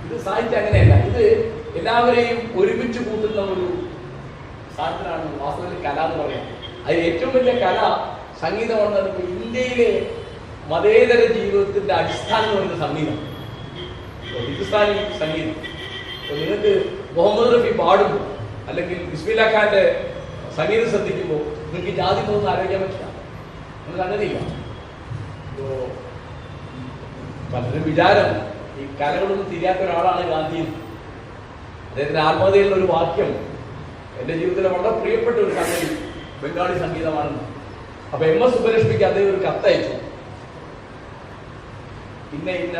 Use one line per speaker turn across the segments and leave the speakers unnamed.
ഇത് സാഹിത്യം അങ്ങനെയല്ല. ഇത് എല്ലാവരെയും ഒരുമിച്ച് കൂട്ടുന്ന ഒരു സാധനമാണ് വാസ്തവത്തിൽ കല എന്ന് പറയാം. അതിൽ ഏറ്റവും വലിയ കല സംഗീതമാണ്. ഇന്ത്യയിലെ മതേതര ജീവിതത്തിന്റെ അടിസ്ഥാനം എന്ന് പറയുന്ന സംഗീതം, ഹിന്ദുസ്ഥാനി സംഗീതം. നിങ്ങൾക്ക് മുഹമ്മദ് റഫി പാടുമ്പോൾ അല്ലെങ്കിൽ ബിസ്മില്ല ഖാന്റെ സംഗീതം ശ്രദ്ധിക്കുമ്പോൾ നിങ്ങൾക്ക് ജാതി ഒന്നും ആലോചിക്കാൻ പറ്റില്ല. നിങ്ങൾക്ക് അങ്ങനെയില്ല. ഇപ്പോൾ പലരും വിചാരം ഈ കലകളൊന്നും തിരിയാത്ത ഒരാളാണ് ഗാന്ധി. അദ്ദേഹത്തിന്റെ ആത്മകഥയിലുള്ള ഒരു വാക്യം എൻ്റെ ജീവിതത്തിലെ വളരെ പ്രിയപ്പെട്ട ഒരു സംഗതി ബംഗാളി സംഗീതമാണെന്ന്. അപ്പൊ എം എസ് സുബ്ബലക്ഷ്മിക്ക് അദ്ദേഹം ഒരു കത്തയച്ചു. ഇന്ന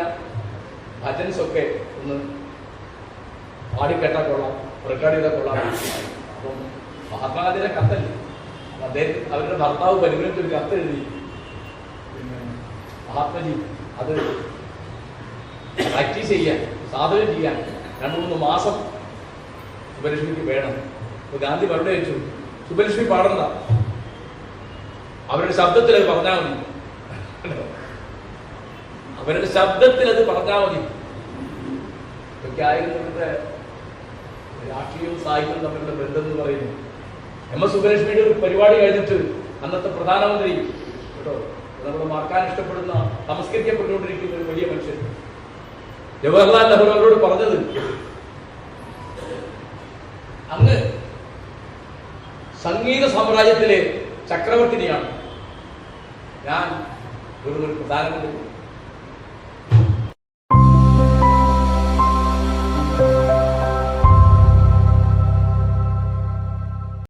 ഭജൻസ് ഒക്കെ ഒന്ന് പാടിക്കെട്ടാ കൊള്ളാം, റെക്കോർഡ് ചെയ്താൽ കൊള്ളാം. അപ്പം മഹാത്മാഗാന്ധിയുടെ കത്തല്ലേ, അദ്ദേഹം അവരുടെ ഭർത്താവ് പരിഗണിച്ച് ഒരു കത്ത് എഴുതി. പിന്നെ മഹാത്മജി അത് പ്രാക്ടീസ് ചെയ്യാൻ, സാധന ചെയ്യാൻ 2-3 മാസം സുബ്ബലക്ഷ്മിക്ക് വേണം. അപ്പൊ ഗാന്ധി മറുപടി അയച്ചു, സുബ്ബലക്ഷ്മി പാടണ്ട, അവരുടെ ശബ്ദത്തിൽ അത് പറഞ്ഞാൽ മതി. അവരുടെ ശബ്ദത്തിൽ അത് പറഞ്ഞാൽ മതി. ഇതൊക്കെ ആയിരുന്നു ഇവരുടെ രാഷ്ട്രീയവും സാഹിത്യവും തമ്മിലുള്ള ബന്ധം എന്ന് പറയുന്നു. എം എസ് സുബ്ബലക്ഷ്മിയുടെ ഒരു പരിപാടി കഴിഞ്ഞിട്ട് അന്നത്തെ പ്രധാനമന്ത്രി കേട്ടോ, നമ്മൾ മറക്കാൻ ഇഷ്ടപ്പെടുന്ന, നമസ്കരിക്കപ്പെട്ടുകൊണ്ടിരിക്കുന്ന ഒരു വലിയ മനുഷ്യൻ ജവഹർലാൽ നെഹ്റു അവരോട് പറഞ്ഞത്, അങ്ങ് സംഗീത സാമ്രാജ്യത്തിലെ ചക്രവർത്തിനിയാണ്, ഞാൻ ഒരു പ്രധാനമന്ത്രി.